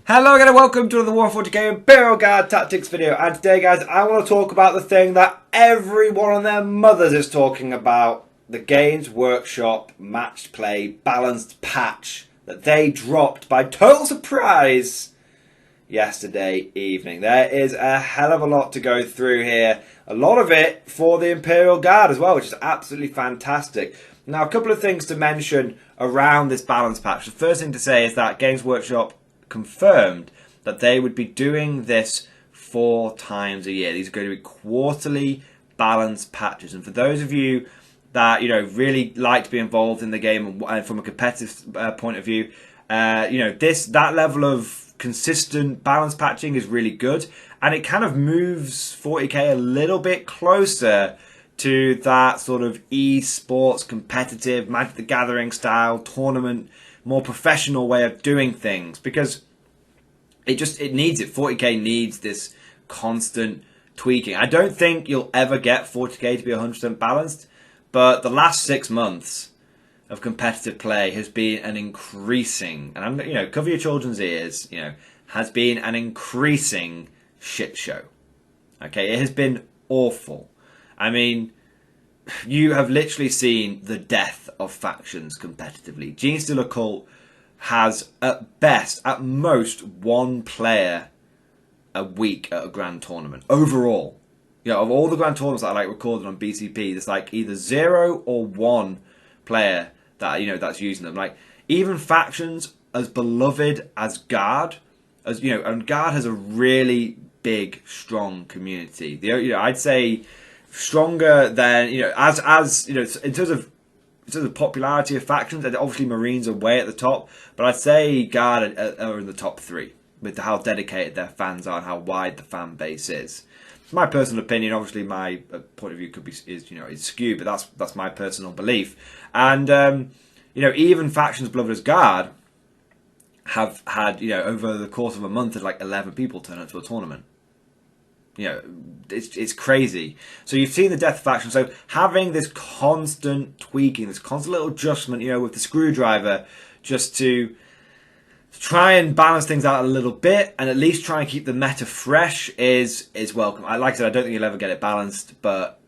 Hello again and welcome to another Warhammer 40k Imperial Guard Tactics video, and today guys I want to talk about the thing that everyone and their mothers is talking about, the Games Workshop matched play balanced patch that they dropped by total surprise yesterday evening. There is a hell of a lot to go through here, a lot of it for the Imperial Guard as well, which is absolutely fantastic. Now a couple of things to mention around this balance patch. The first thing to say is that Games Workshop confirmed that they would be doing this 4 times a year. These are going to be quarterly balanced patches, and for those of you that really like to be involved in the game and from a competitive point of view, that level of consistent balance patching is really good, and it kind of moves 40k a little bit closer to that sort of esports competitive Magic the Gathering style tournament, more professional way of doing things, because it needs it. 40k needs this constant tweaking. I don't think you'll ever get 40k to be 100% balanced, but the last 6 months of competitive play has been an increasing, and I'm cover your children's ears, has been an increasing shit show. Okay, it has been awful. I mean, you have literally seen the death of factions competitively. Genestealer Cult has at most 1 player a week at a grand tournament overall. Of all the grand tournaments that I recorded on BCP, there's either 0 or 1 player that that's using them. Even factions as beloved as Guard, and Guard has a really big, strong community. I'd say stronger than in terms of popularity of factions. Obviously Marines are way at the top, but I'd say Guard are in the top 3 with how dedicated their fans are and how wide the fan base is. It's my personal opinion. Obviously my point of view is skewed, but that's my personal belief. And even factions beloved as Guard have had over the course of a month, 11 people turn up to a tournament. It's crazy. So you've seen the death of faction. So having this constant tweaking, this constant little adjustment, with the screwdriver, just to try and balance things out a little bit, and at least try and keep the meta fresh is welcome. Like I said, I don't think you'll ever get it balanced, but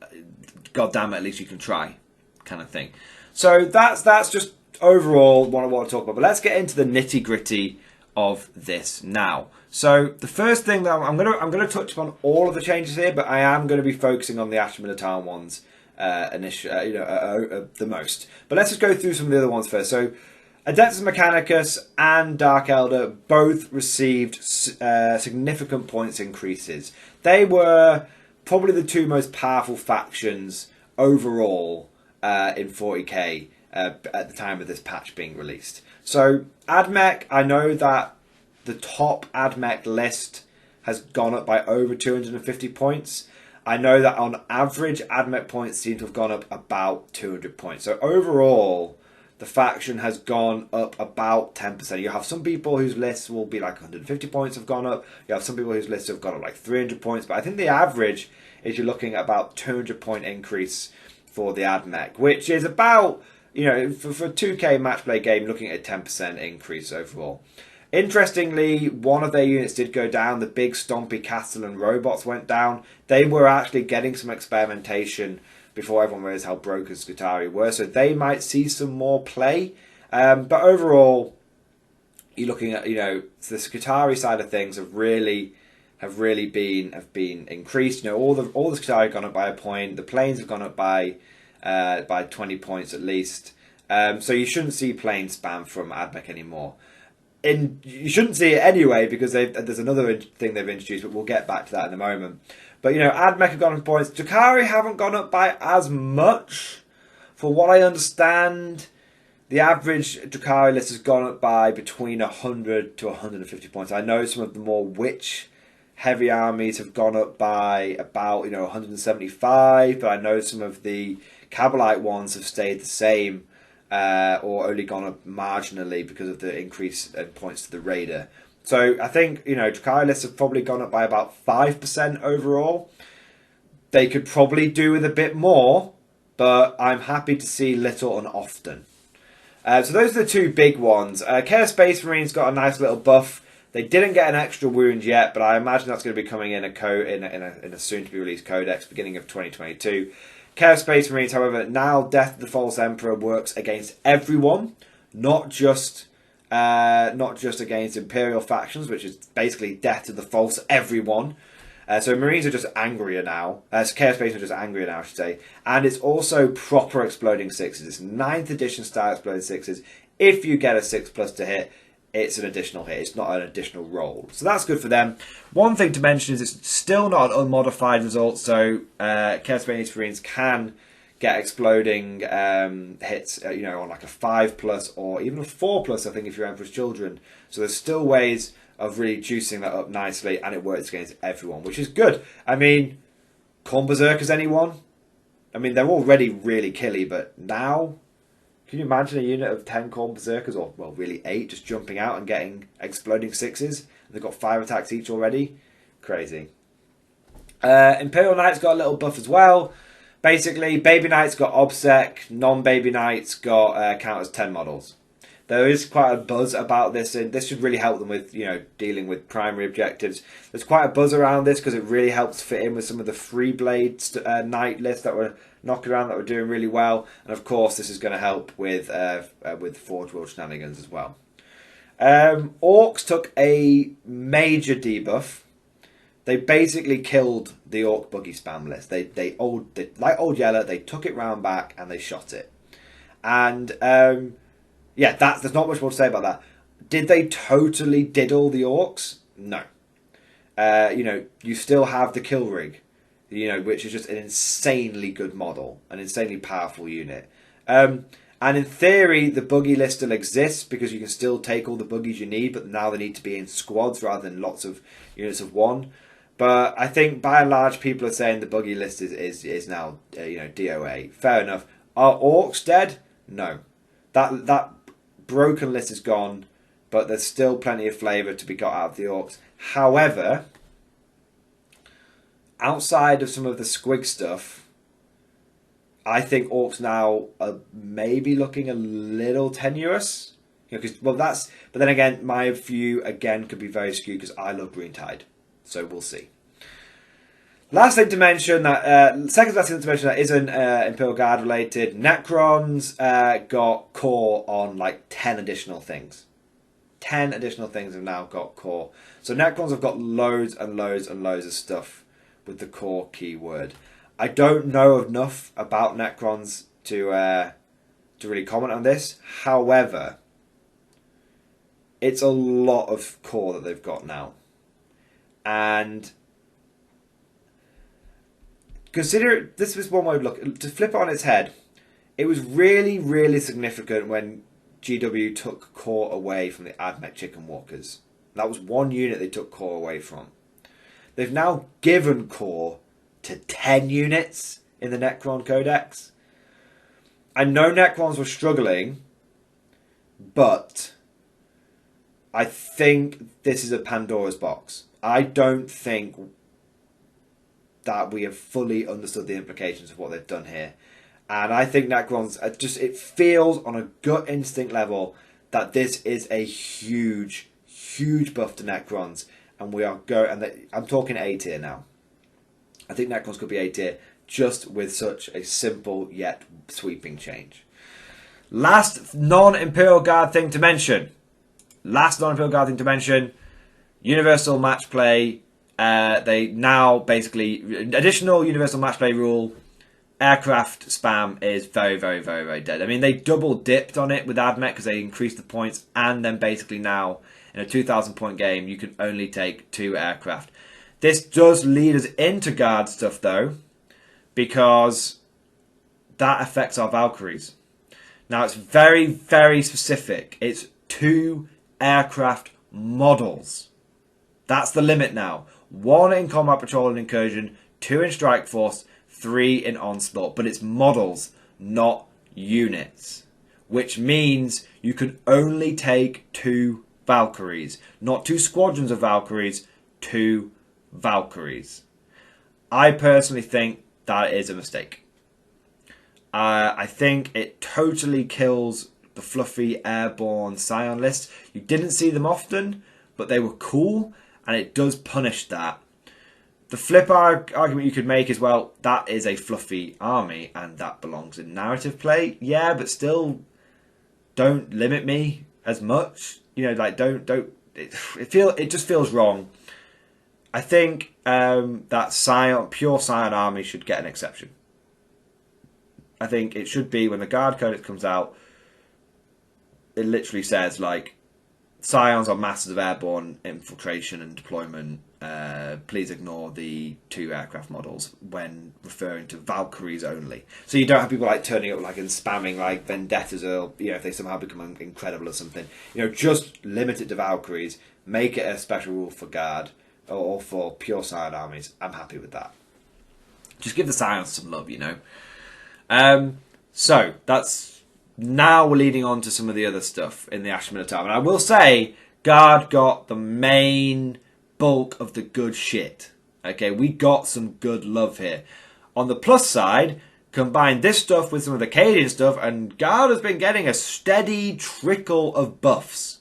god damn it, at least you can try, kind of thing. So that's just overall what I want to talk about. But let's get into the nitty gritty of this now. So the first thing that I'm going to touch upon all of the changes here, but I am going to be focusing on the Astra Militarum ones the most. But let's just go through some of the other ones first. So Adeptus Mechanicus and Dark Elder both received significant points increases. They were probably the 2 most powerful factions overall in 40k at the time of this patch being released. So AdMech, I know that the top AdMech list has gone up by over 250 points. I know that on average AdMech points seem to have gone up about 200 points. So overall, the faction has gone up about 10%. You have some people whose lists will be 150 points have gone up. You have some people whose lists have gone up 300 points. But I think the average is you're looking at about 200 point increase for the AdMech, which is about, for a 2k match play game, looking at a 10% increase overall. Interestingly, one of their units did go down. The big stompy Castellan robots went down. They were actually getting some experimentation before everyone realized how broken Scutari were, so they might see some more play. But overall, you're looking at the Scutari side of things have really been increased. All the Scutari have gone up by a point. The planes have gone up by 20 points at least. So you shouldn't see plane spam from AdMech anymore. You shouldn't see it anyway, because there's another thing they've introduced, but we'll get back to that in a moment. But AdMech have gone up points. Drakari haven't gone up by as much. For what I understand, the average Drakari list has gone up by between 100 to 150 points. I know some of the more witch heavy armies have gone up by about 175, but I know some of the Kabbalite ones have stayed the same. Or only gone up marginally because of the increase in points to the Raider. So I think, Drakari lists have probably gone up by about 5% overall. They could probably do with a bit more, but I'm happy to see little and often. So those are the 2 big ones. Chaos Space Marines got a nice little buff. They didn't get an extra wound yet, but I imagine that's going to be coming in a soon-to-be-released codex beginning of 2022. Chaos Space Marines, however, now Death of the False Emperor works against everyone, not just against Imperial factions, which is basically Death to the False everyone. So Marines are just angrier now. Chaos Space are just angrier now, I should say. And it's also proper exploding sixes. It's 9th edition style exploding sixes. If you get a 6+ to hit, it's an additional hit. It's not an additional roll. So that's good for them. One thing to mention is it's still not an unmodified result. So Chaos Space Marines can get exploding hits, on like a 5+ or even a 4+, I think, if you're Emperor's Children. So there's still ways of really juicing that up nicely, and it works against everyone, which is good. I mean, Khorne Berserkers, anyone? I mean, they're already really killy, but now, can you imagine a unit of 10 Khorne Berserkers, or, well, really 8, just jumping out and getting exploding 6s? They've got 5 attacks each already. Crazy. Imperial Knights got a little buff as well. Basically, Baby Knights got OBSEC, non-Baby Knights got count as 10 models. There is quite a buzz about this, and this should really help them with, dealing with primary objectives. There's quite a buzz around this because it really helps fit in with some of the Free Blade Knight lists that were knocking around that were doing really well. And of course, this is going to help with Forge World shenanigans as well. Orcs took a major debuff. They basically killed the Orc buggy spam list. They like Old Yeller, they took it round back and they shot it. And yeah, there's not much more to say about that. Did they totally diddle the Orcs? No. You still have the kill rig, which is just an insanely good model, an insanely powerful unit. And in theory, the buggy list still exists because you can still take all the buggies you need, but now they need to be in squads rather than lots of units of one. But I think by and large, people are saying the buggy list is now DOA. Fair enough. Are Orcs dead? No. That broken list is gone, but there's still plenty of flavour to be got out of the Orcs. However, outside of some of the squig stuff, I think Orcs now are maybe looking a little tenuous. But then again, my view again could be very skewed because I love Green Tide. So we'll see. Last thing to mention, second last thing to mention that isn't Imperial Guard related, Necrons got core on like 10 additional things. 10 additional things have now got core. So Necrons have got loads and loads and loads of stuff with the core keyword. I don't know enough about Necrons to really comment on this. However, it's a lot of core that they've got now. And consider this was one way of looking. To flip it on its head, it was really, really significant when GW took core away from the Admech Chicken Walkers. That was one unit they took core away from. They've now given core to 10 units in the Necron Codex. I know Necrons were struggling, but I think this is a Pandora's box. I don't think that we have fully understood the implications of what they've done here. And I think Necrons, it feels on a gut instinct level that this is a huge, huge buff to Necrons. And we are I'm talking A tier now. I think Necrons could be A tier just with such a simple yet sweeping change. Last non-Imperial Guard thing to mention. Universal match play. They now basically additional universal match play rule. Aircraft spam is very, very, very, very dead. I mean, they double dipped on it with Admech because they increased the points, and then basically now in a 2,000 point game you can only take 2 aircraft. This does lead us into guard stuff though, because that affects our Valkyries. Now it's very, very specific. It's 2 aircraft models. That's the limit now. 1 in combat patrol and incursion, 2 in strike force, 3 in onslaught. But it's models, not units. Which means you can only take 2 Valkyries. Not 2 squadrons of Valkyries, 2 Valkyries. I personally think that is a mistake. I think it totally kills the fluffy airborne Scion list. You didn't see them often, but they were cool, and it does punish that. The flip argument you could make is, well, that is a fluffy army, and that belongs in narrative play. Yeah, but still, don't limit me as much. You know, like don't. It just feels wrong. I think that pure Scion army should get an exception. I think it should be when the Guard Codex comes out. It literally says like, Scions are masters of airborne infiltration and deployment. Please ignore the 2 aircraft models when referring to Valkyries only. So you don't have people like turning up like and spamming like vendettas, or you know, if they somehow become incredible or something. You know, just limit it to Valkyries. Make it a special rule for Guard or for pure Scion armies. I'm happy with that. Just give the Scions some love, you know. So that's now we're leading on to some of the other stuff in the Ash Minotaur. And I will say, Guard got the main bulk of the good shit. Okay, we got some good love here. On the plus side, combine this stuff with some of the Cadian stuff, and Guard has been getting a steady trickle of buffs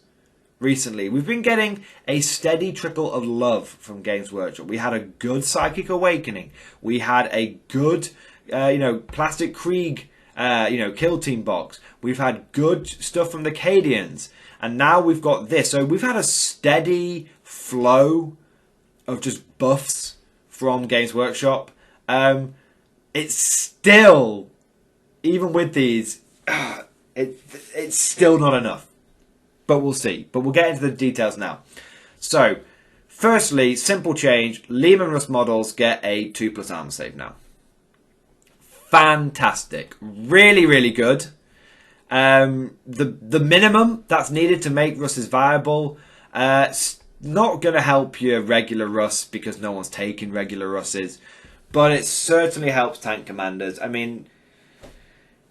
recently. We've been getting a steady trickle of love from Games Workshop. We had a good Psychic Awakening. We had a good, Plastic Krieg, Kill Team box. We've had good stuff from the Cadians. And now we've got this. So we've had a steady flow of just buffs from Games Workshop. It's still, even with these, it's still not enough. But we'll see. But we'll get into the details now. So, firstly, simple change. Lehman Russ models get a 2+ armor save now. Fantastic. Really, really good. The minimum that's needed to make Russes viable, not going to help your regular Russ because no one's taking regular Russes, but it certainly helps tank commanders. I mean,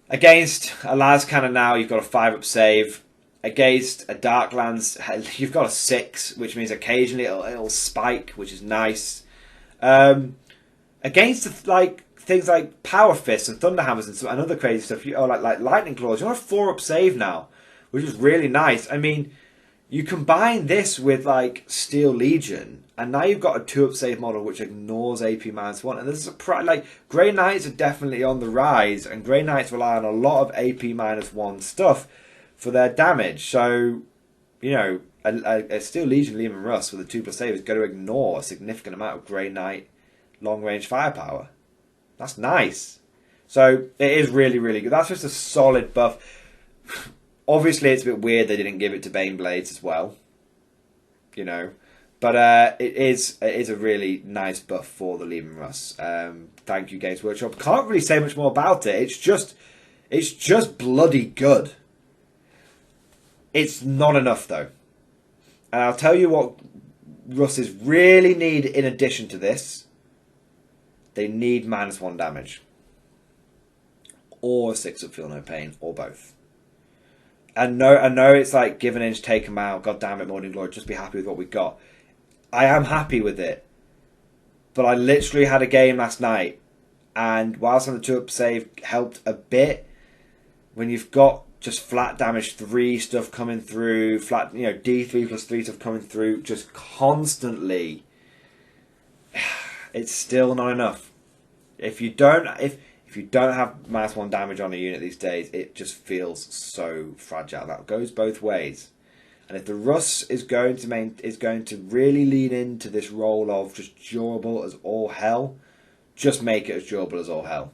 against a Las Cannon now, you've got a 5+ save. Against a Darklands, you've got a 6, which means occasionally it'll spike, which is nice. Against things like Power Fists and Thunderhammers and other crazy stuff, like Lightning Claws, you're on a 4+ save now, which is really nice. I mean, you combine this with like Steel Legion, and now you've got a 2+ save model which ignores AP -1. And there's Grey Knights are definitely on the rise, and Grey Knights rely on a lot of AP -1 stuff for their damage. So, you know, a Steel Legion Lehman Russ with a 2+ save is going to ignore a significant amount of Grey Knight long range firepower. That's nice. So it is really, really good. That's just a solid buff. Obviously, it's a bit weird they didn't give it to Baneblades as well. You know, but it is a really nice buff for the Lehman Russ. Thank you, Games Workshop. Can't really say much more about it. It's just bloody good. It's not enough though. And I'll tell you what Russes really need in addition to this. They need -1 damage. Or 6 Feel No Pain, or both. I know it's like give an inch, take them out, god damn it, Morning Glory, just be happy with what we got. I am happy with it. But I literally had a game last night, and whilst on the 2+ save helped a bit, when you've got just flat damage 3 stuff coming through, flat, D3+3 stuff coming through, just constantly, it's still not enough. If you don't have -1 damage on a unit these days, it just feels so fragile. That goes both ways. And if the Russ is going to really lean into this role of just durable as all hell, just make it as durable as all hell.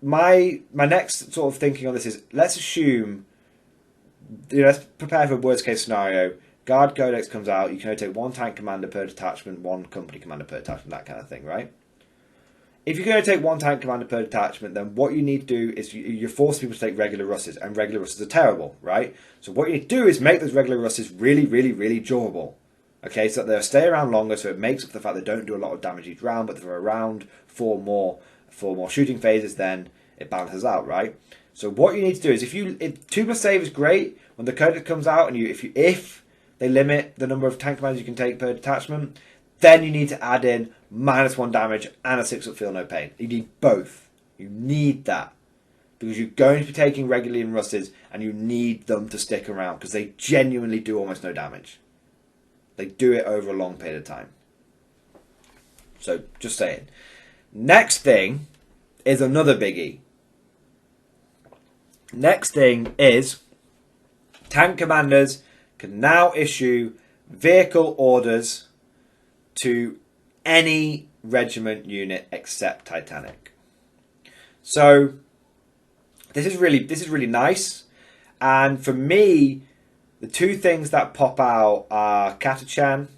My next sort of thinking on this is, let's assume, let's prepare for a worst case scenario. Guard Codex comes out, you can only take 1 tank commander per detachment, 1 company commander per detachment, that kind of thing, right? If you're going to take 1 tank commander per detachment, then what you need to do is you force people to take regular Russes, and regular Russes are terrible, right? So what you need to do is make those regular Russes really, really, really durable. Okay, so they'll stay around longer, so it makes up for the fact they don't do a lot of damage each round, but if they're around for more shooting phases, then it balances out, right? So what you need to do is, if 2+ save is great, when the Codex comes out, and if they limit the number of tank commanders you can take per detachment, then you need to add in -1 damage and a 6 Feel No Pain. You need both. You need that. Because you're going to be taking regularly in Russes, and you need them to stick around, because they genuinely do almost no damage. They do it over a long period of time. So, just saying. Next thing is another biggie. Next thing is tank commanders can now issue vehicle orders to any regiment unit except Titanic. So this is really nice. And for me, the two things that pop out are Katachan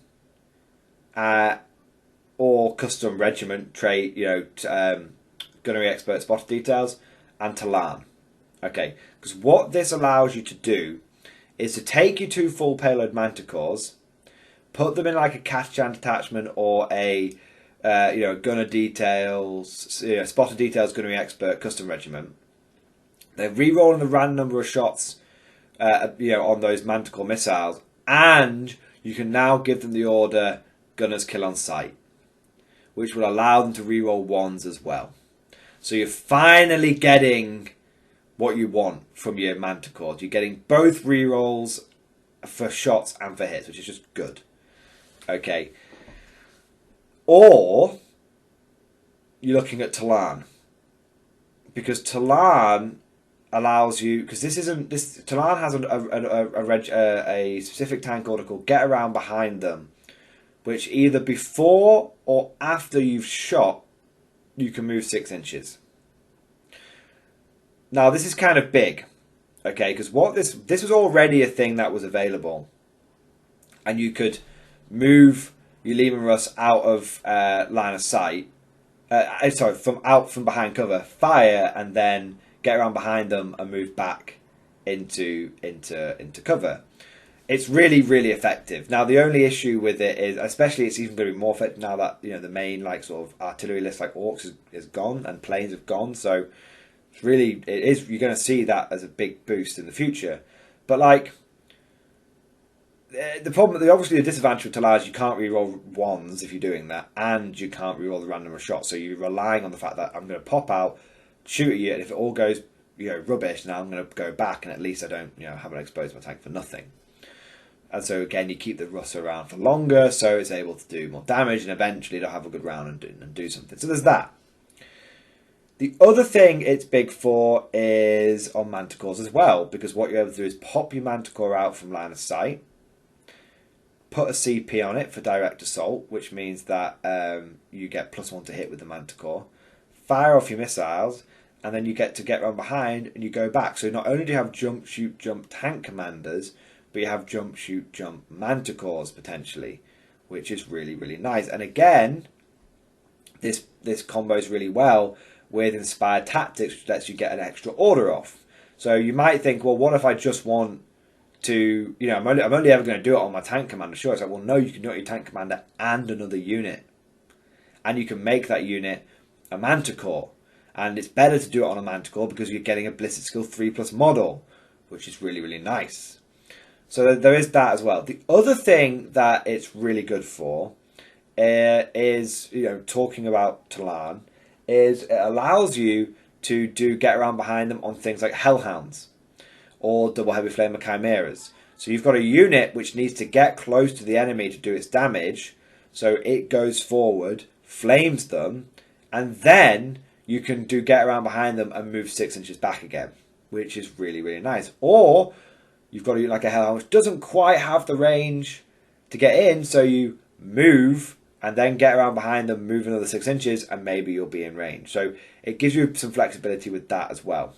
or custom regiment trait, gunnery expert spotter details, and Talan. Okay, because what this allows you to do is to take your two full payload manticores, put them in like a Katachan detachment or a gunner details, spotter details, gunnery expert, custom regiment. They're re-rolling the random number of shots, on those manticore missiles, and you can now give them the order gunners kill on sight, which will allow them to re-roll ones as well. So you're finally getting what you want from your manticores. You're getting both re-rolls for shots and for hits, which is just good. Okay. Or you're looking at Talan, because Talan allows you, because Talan has a specific tank order called Get Around Behind Them, which either before or after you've shot, you can move 6 inches. Now this is kind of big, okay, because this was already a thing that was available, and you could move your Lehman Russ out of line of sight, from behind cover, fire, and then get around behind them and move back into cover. It's really effective. Now the only issue with it is, especially it's even going to be more effective now that the main sort of artillery list like orcs is gone and planes have gone. So it's really you're going to see that as a big boost in the future. But the problem, obviously the disadvantage with Talar is you can't reroll ones if you're doing that, and you can't reroll the random shot. So you're relying on the fact that I'm going to pop out, shoot at you, and if it all goes rubbish, now I'm going to go back, and at least I don't haven't exposed my tank for nothing. And so again, you keep the Russ around for longer, so it's able to do more damage, and eventually it'll have a good round and do something. So there's that. The other thing it's big for is on manticores as well, because what you're able to do is pop your manticore out from line of sight, put a CP on it for direct assault, which means that you get +1 to hit with the manticore, fire off your missiles, and then you get around behind and you go back. So not only do you have jump, shoot, jump tank commanders, but you have jump, shoot, jump manticores potentially, which is really nice. And again, this combos really well with inspired tactics, which lets you get an extra order off. So you might think, well, what if I just want to, I'm only ever going to do it on my tank commander? Sure, it's like, well, no, you can do it on your tank commander and another unit, and you can make that unit a manticore. And it's better to do it on a manticore because you're getting a ballistic skill 3+ model, which is really nice. So there is that as well. The other thing that it's really good for is, talking about Talan, is it allows you to get around behind them on things like Hellhounds or double heavy flamer chimeras. So you've got a unit which needs to get close to the enemy to do its damage, so it goes forward, flames them, and then you can get around behind them and move 6 inches back again, which is really nice. Or you've got a Hellhound which doesn't quite have the range to get in, so you move and then get around behind them, move another 6 inches, and maybe you'll be in range. So it gives you some flexibility with that as well.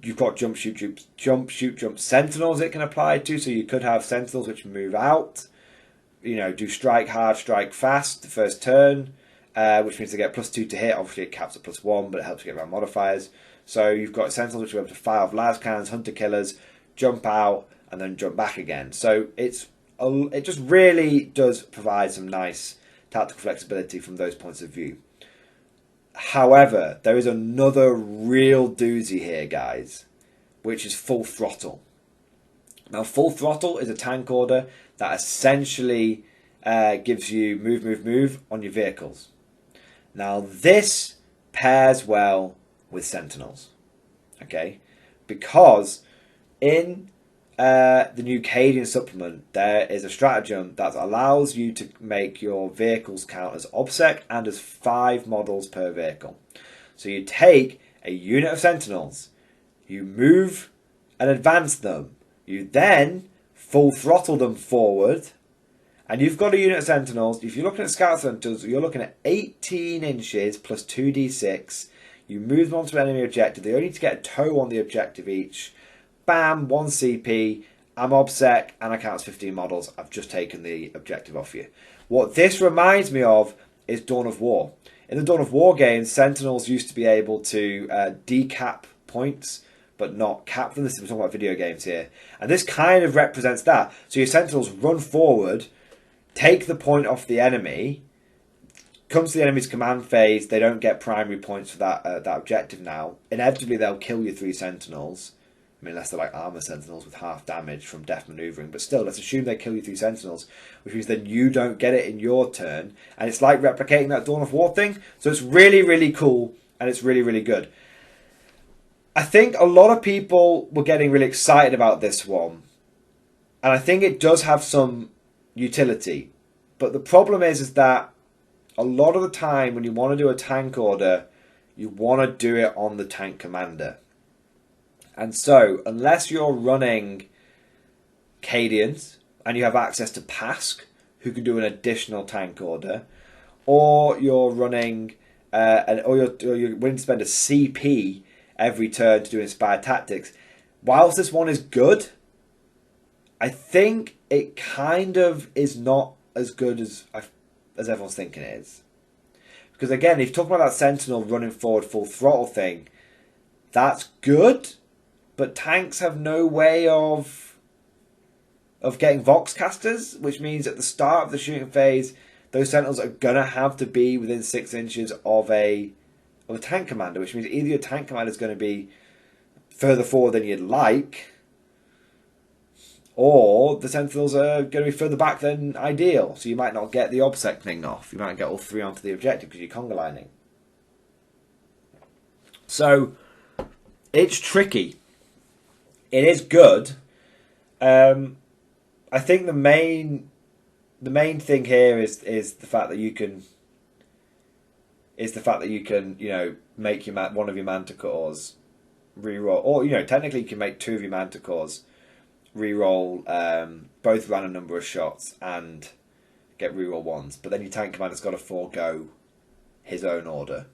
You've got jump, shoot, jump sentinels it can apply to, so you could have sentinels which move out, do strike hard, strike fast the first turn, which means they get +2 to hit. Obviously it caps at +1, but it helps you get around modifiers. So you've got sentinels which are able to fire off las cannons, hunter killers, jump out, and then jump back again. So it just really does provide some nice tactical flexibility from those points of view. However, there is another real doozy here, guys, which is full throttle. Now, full throttle is a tank order that essentially gives you move on your vehicles. Now, this pairs well with sentinels, okay? Because in the new Cadian supplement, there is a stratagem that allows you to make your vehicles count as OBSEC and as 5 models per vehicle. So you take a unit of Sentinels, you move and advance them, you then full throttle them forward, and you've got a unit of Sentinels. If you're looking at Scout Sentinels, you're looking at 18 inches plus 2d6. You move them onto an enemy objective. They only need to get a toe on the objective each. Bam, 1 CP. I'm OBSEC and I count as 15 models. I've just taken the objective off you. What this reminds me of is Dawn of War. In the Dawn of War games, Sentinels used to be able to decap points, but not cap them. We're talking about video games here. And this kind of represents that. So your Sentinels run forward, take the point off the enemy, comes to the enemy's command phase, they don't get primary points for that objective now. Inevitably, they'll kill your 3 Sentinels. I mean, unless they're like armor Sentinels with half damage from death maneuvering. But still, let's assume they kill you 3 Sentinels, which means then you don't get it in your turn. And it's like replicating that Dawn of War thing. So it's really, really cool, and it's really, really good. I think a lot of people were getting really excited about this one. And I think it does have some utility. But the problem is that a lot of the time when you want to do a tank order, you want to do it on the tank commander. And so, unless you're running Cadians and you have access to Pask, who can do an additional tank order, or you're running, or you're willing to spend a CP every turn to do inspired tactics, whilst this one is good, I think it kind of is not as good as everyone's thinking it is. Because again, if you're talking about that Sentinel running forward full throttle thing, that's good. But tanks have no way of getting Voxcasters, which means at the start of the shooting phase, those Sentinels are going to have to be within 6 inches of a tank commander, which means either your tank commander is going to be further forward than you'd like, or the Sentinels are going to be further back than ideal. So you might not get the OBSEC thing off. You might get all 3 onto the objective because you're conga lining. So it's tricky. It is good. I think the main thing here is the fact that you can make your one of your Manticores reroll, or technically you can make 2 of your Manticores reroll both random number of shots and get reroll 1s. But then your tank commander's got to forego his own order.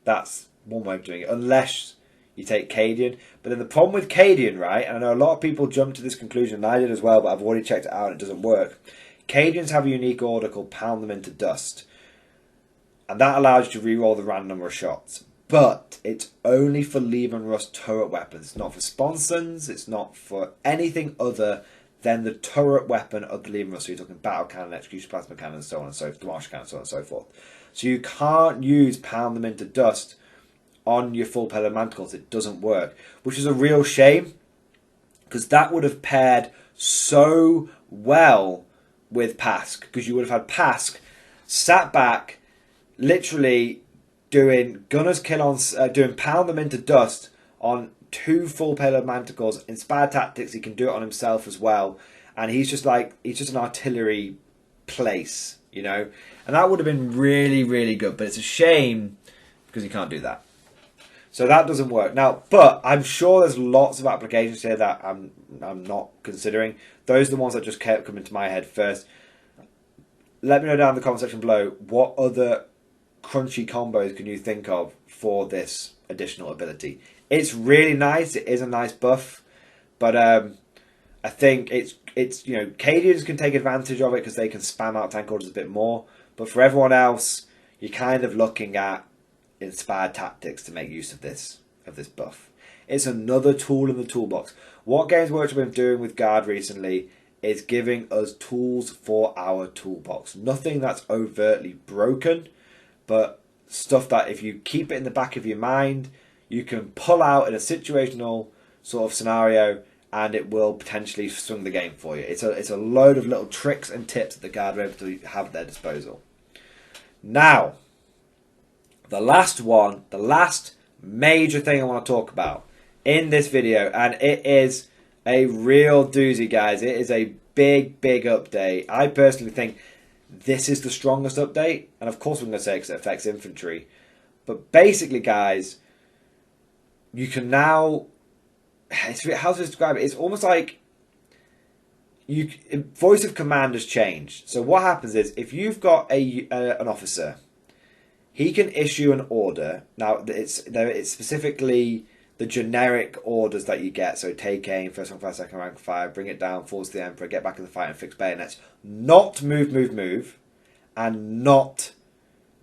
That's one way of doing it, unless you take Cadian. But then the problem with Cadian, right, and I know a lot of people jump to this conclusion, and I did as well, but I've already checked it out and it doesn't work. Cadians have a unique order called Pound Them Into Dust. And that allows you to reroll the random number of shots. But it's only for Leave and Rust turret weapons. It's not for sponsons, it's not for anything other than the turret weapon of the Leave and Rust. So you're talking battle cannon, execution plasma cannon, and so on and so forth, martial cannon, so on and so forth. So you can't use Pound Them Into Dust on your full pellet manticles. It doesn't work, which is a real shame, because that would have paired so well with Pask, because you would have had Pask sat back, literally doing gunner's kill on, doing Pound Them Into Dust on 2 full payload manticores. Inspired tactics, he can do it on himself as well, and he's just an artillery place, and that would have been really, really good. But it's a shame because he can't do that. So that doesn't work. Now, but I'm sure there's lots of applications here that I'm not considering. Those are the ones that just kept coming to my head first. Let me know down in the comment section below, what other crunchy combos can you think of for this additional ability? It's really nice. It is a nice buff. But I think it's Cadians can take advantage of it because they can spam out tank orders a bit more. But for everyone else, you're kind of looking at inspired tactics to make use of this buff. It's another tool in the toolbox. What Games Workshop have been doing with Guard recently is giving us tools for our toolbox. Nothing that's overtly broken, but stuff that if you keep it in the back of your mind, you can pull out in a situational sort of scenario, and it will potentially swing the game for you. It's a load of little tricks and tips that the Guard are able to have at their disposal. Now, the last major thing I want to talk about in this video, and it is A real doozy, guys. It is a big, big update. I personally think this is the strongest update. And of course, I'm going to say because it affects infantry. But basically, guys, you can now... How to describe it? It's almost like... voice of command has changed. So what happens is, if you've got an officer, he can issue an order. Now, it's specifically the generic orders that you get. So take aim, first rank fire, second rank fire, bring it down, force the Emperor, get back in the fight and fix bayonets. Not move, and not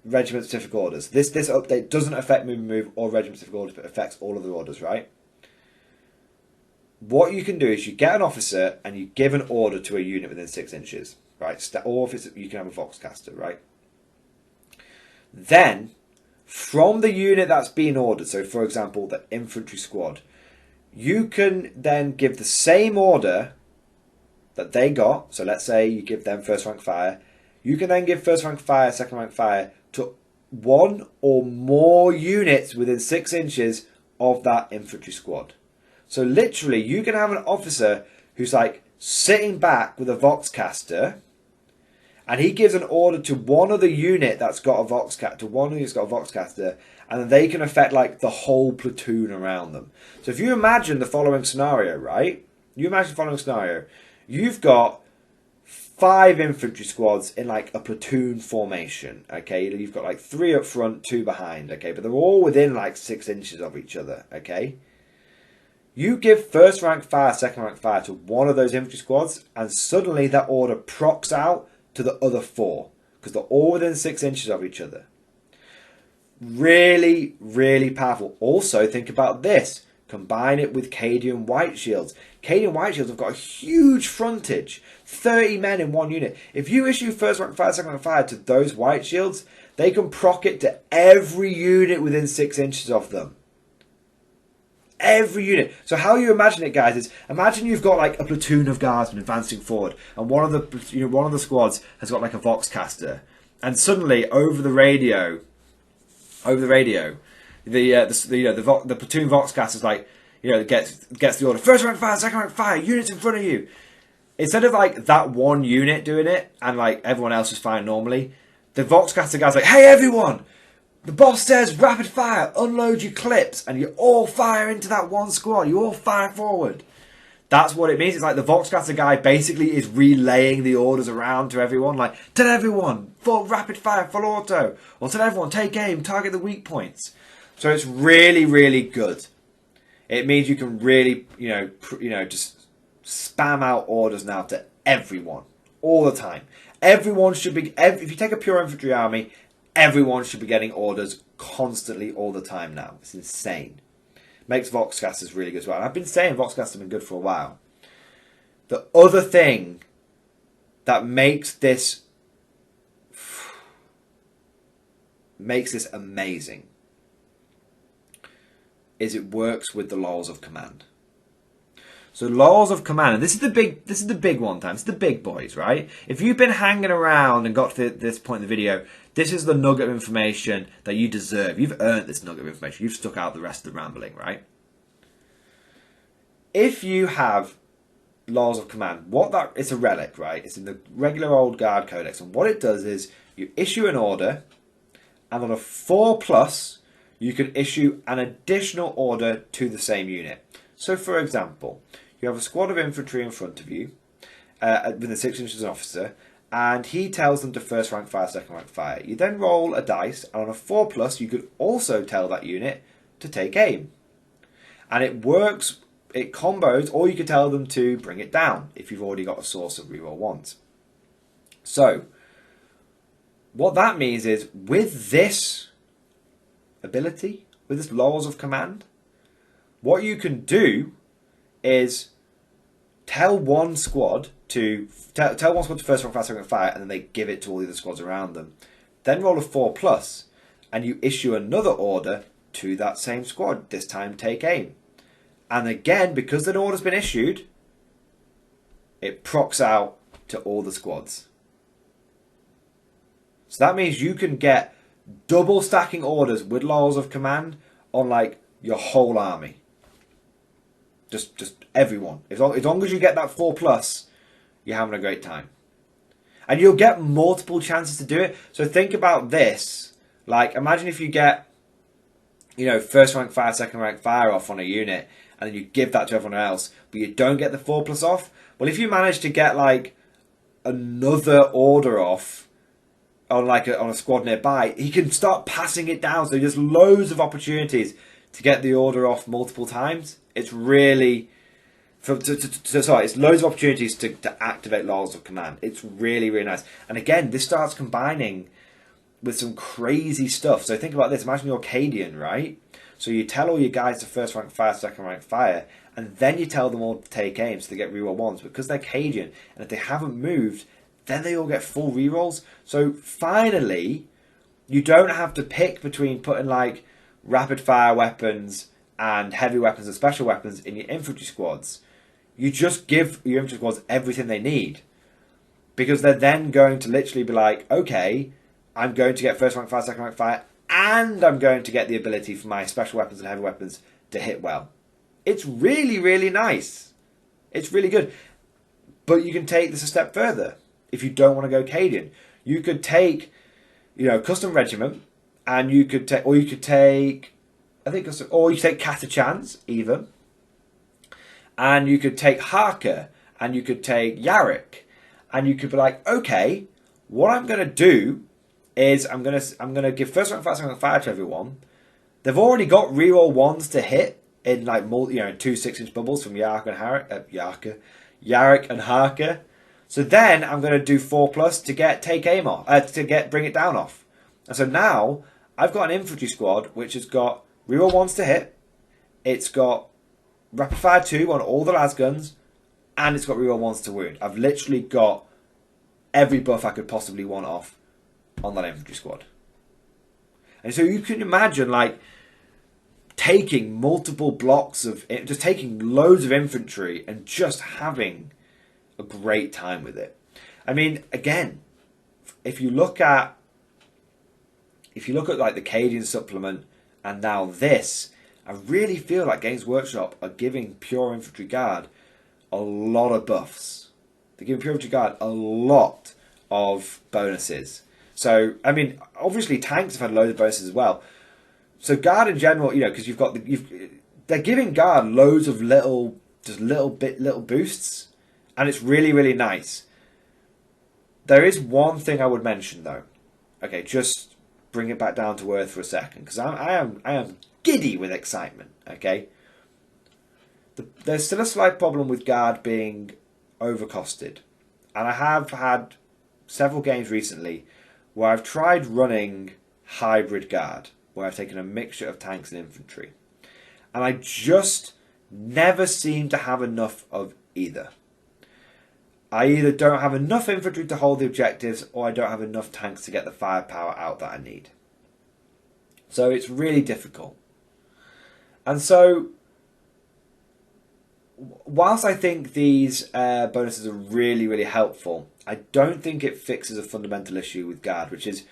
regiment-specific orders. This update doesn't affect move or regiment-specific orders, but affects all of the orders, right? What you can do is you get an officer and you give an order to a unit within 6 inches, right? Or if you can have a Voxcaster, right? Then, from the unit that's being ordered, so for example, the infantry squad, you can then give the same order that they got. So let's say you give them first rank fire. You can then give first rank fire, second rank fire to one or more units within 6 inches of that infantry squad. So literally, you can have an officer who's like sitting back with a Voxcaster, and he gives an order to one other unit that's got a Voxcaster, and then they can affect like the whole platoon around them. So if you imagine the following scenario, right? You've got 5 infantry squads in like a platoon formation, okay? You've got like 3 up front, 2 behind, okay? But they're all within like 6 inches of each other, okay? You give first rank fire, second rank fire to one of those infantry squads, and suddenly that order procs out to the other 4, because they're all within 6 inches of each other. Really, really powerful. Also, think about this. Combine it with Cadian White Shields. Cadian White Shields have got a huge frontage. 30 men in one unit. If you issue first rank fire, second rank fire to those White Shields, they can proc it to every unit within 6 inches of them. Every unit. So how you imagine it, guys, is imagine you've got like a platoon of guardsmen advancing forward, and one of the squads has got like a Voxcaster, and suddenly over the radio, the platoon Voxcaster is like, gets the order, first rank fire, second rank fire, units in front of you. Instead of like that one unit doing it and like everyone else is firing normally, the Voxcaster guy's like, hey everyone, the boss says rapid fire, unload your clips, and you all fire into that one squad. You all fire forward. That's what it means. It's like the Voxcaster guy basically is relaying the orders around to everyone. Like, tell everyone, full rapid fire, full auto. Or tell everyone, take aim, target the weak points. So it's really, really good. It means you can really, just spam out orders now to everyone. All the time. Everyone should be, if you take a pure infantry army, everyone should be getting orders constantly all the time now. It's insane. Makes Voxcasters really good as well. And I've been saying Voxcasters have been good for a while. The other thing that makes this amazing is it works with the laws of command. So laws of command, and this is the big one time. It's the big boys, right? If you've been hanging around and got to this point in the video, this is the nugget of information that you deserve. You've earned this nugget of information. You've stuck out the rest of the rambling, right? If you have laws of command, it's a relic, right? It's in the regular old guard codex, and what it does is you issue an order, and on a 4+, you can issue an additional order to the same unit. So, for example, you have a squad of infantry in front of you, within 6 inches of an officer, and he tells them to first rank fire, second rank fire. You then roll a dice, and on a 4+, you could also tell that unit to take aim. And it works, it combos, or you could tell them to bring it down, if you've already got a source of reroll ones. So, what that means is, with this ability, with this laws of command, what you can do is tell one squad to first rank fire, second rank fire, and then they give it to all the other squads around them. Then roll a 4+, and you issue another order to that same squad. This time, take aim. And again, because an order's been issued, it procs out to all the squads. So that means you can get double stacking orders with laws of command on like your whole army. Just everyone. As long as you get that 4+, you're having a great time. And you'll get multiple chances to do it. So think about this. Like, imagine if you get, first rank fire, second rank fire off on a unit, and then you give that to everyone else, but you don't get the 4+ off. Well, if you manage to get, like, another order off on a squad nearby, he can start passing it down. So there's loads of opportunities to get the order off multiple times. It's really... it's loads of opportunities to activate laws of command. It's really, really nice. And again, this starts combining with some crazy stuff. So think about this. Imagine you're Cadian, right? So you tell all your guys to first rank fire, second rank fire, and then you tell them all to take aim so they get reroll 1s. Because they're Cadian, and if they haven't moved, then they all get full rerolls. So finally, you don't have to pick between putting like rapid fire weapons and heavy weapons and special weapons in your infantry squads. You just give your infantry squads everything they need. Because they're then going to literally be like, okay, I'm going to get first rank fire, second rank fire, and I'm going to get the ability for my special weapons and heavy weapons to hit well. It's really, really nice. It's really good. But you can take this a step further. If you don't want to go Cadian, you could take, custom regiment, and you could take, or you could take Catachans even, and you could take Harker, and you could take Yarrick, and you could be like, okay, what I'm going to do is I'm gonna give first rank fire, second rank fire to everyone. They've already got reroll 1s to hit in like in 2 6-inch bubbles from Yarrick and Harker. So then I'm going to do 4+ to get take aim off, bring it down off. And so now I've got an infantry squad which has got reroll 1s to hit. It's got rapid fire 2 on all the las guns, and it's got reroll 1s to wound. I've literally got every buff I could possibly want off on that infantry squad. And so you can imagine like taking multiple blocks of, just taking loads of infantry and just having a great time with it. I mean, again, if you look at like the Cadian supplement and now this, I really feel like Games Workshop are giving Pure Infantry Guard a lot of buffs. They're giving Pure Infantry Guard a lot of bonuses. So, I mean, obviously tanks have had loads of bonuses as well. So Guard in general, because they're giving Guard loads of little boosts, and it's really, really nice. There is one thing I would mention though. Okay, just bring it back down to earth for a second, because I am giddy with excitement. Okay, there's still a slight problem with Guard being overcosted, and I have had several games recently where I've tried running hybrid Guard, where I've taken a mixture of tanks and infantry. And I just never seem to have enough of either. I either don't have enough infantry to hold the objectives, or I don't have enough tanks to get the firepower out that I need. So it's really difficult. And so, whilst I think these bonuses are really, really helpful, I don't think it fixes a fundamental issue with Guard, which is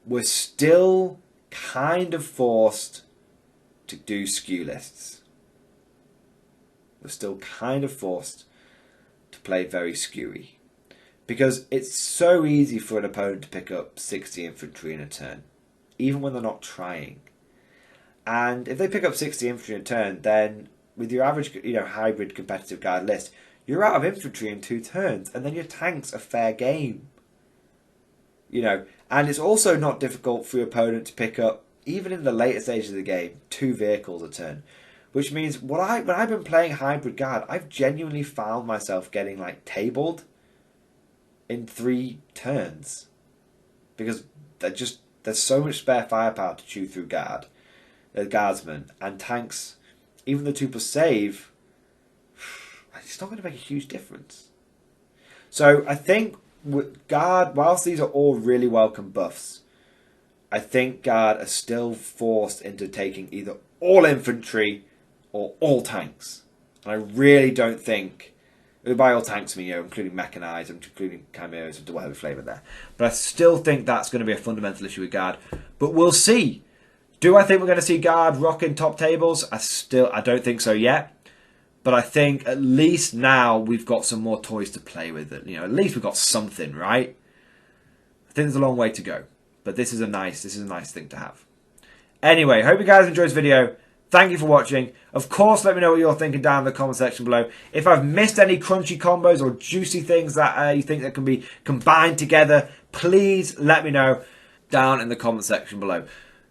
we're still kind of forced to do skew lists. We're still kind of forced to play very skewy. Because it's so easy for an opponent to pick up 60 infantry in a turn, even when they're not trying. And if they pick up 60 infantry in a turn, then with your average, hybrid competitive Guard list, you're out of infantry in 2 turns, and then your tanks are fair game. And it's also not difficult for your opponent to pick up, even in the later stages of the game, 2 vehicles a turn. Which means when I've been playing hybrid Guard, I've genuinely found myself getting like tabled in 3 turns. Because there's so much spare firepower to chew through Guardsmen, and tanks, even the 2+ save, it's not going to make a huge difference. So I think with Guard, whilst these are all really welcome buffs, I think Guard are still forced into taking either all infantry or all tanks. And I really don't think, by all tanks I mean, including mechanized, including chimeras, and whatever flavour there. But I still think that's going to be a fundamental issue with Guard. But we'll see. Do I think we're going to see Guard rocking top tables? I don't think so yet. But I think at least now we've got some more toys to play with. You know, at least we've got something, right? I think there's a long way to go, but this is a nice thing to have. Anyway, hope you guys enjoyed this video. Thank you for watching. Of course, let me know what you're thinking down in the comment section below. If I've missed any crunchy combos or juicy things that you think that can be combined together, please let me know down in the comment section below.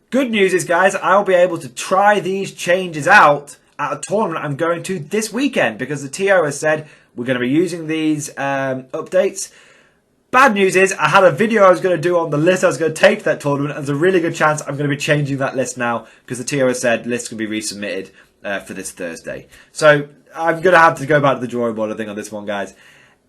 Good news is, guys, I'll be able to try these changes out at a tournament I'm going to this weekend because the TO has said we're going to be using these updates. Bad news is I had a video I was going to do on the list I was going to take to that tournament, and there's a really good chance I'm going to be changing that list now because the TO has said lists can be resubmitted for this Thursday. So I'm going to have to go back to the drawing board, I think, on this one, guys.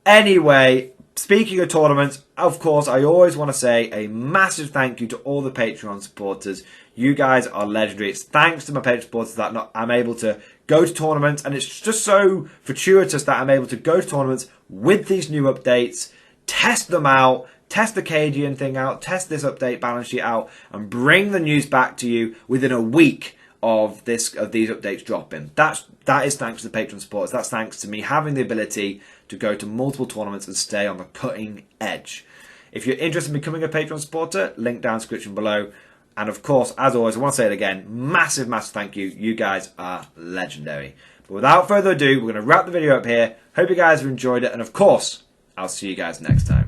Anyway, speaking of tournaments, of course, I always want to say a massive thank you to all the Patreon supporters. You guys are legendary. It's thanks to my Patreon supporters that I'm able to go to tournaments, and it's just so fortuitous that I'm able to go to tournaments with these new updates, test them out, test the Cadian thing out, test this update balance sheet out, and bring the news back to you within a week of these updates dropping. That is thanks to the Patreon supporters. That's thanks to me having the ability to go to multiple tournaments and stay on the cutting edge. If you're interested in becoming a Patreon supporter, link down in the description below. And of course, as always, I want to say it again, massive thank you. You guys are legendary. But without further ado, we're going to wrap the video up here. Hope you guys have enjoyed it. And of course, I'll see you guys next time.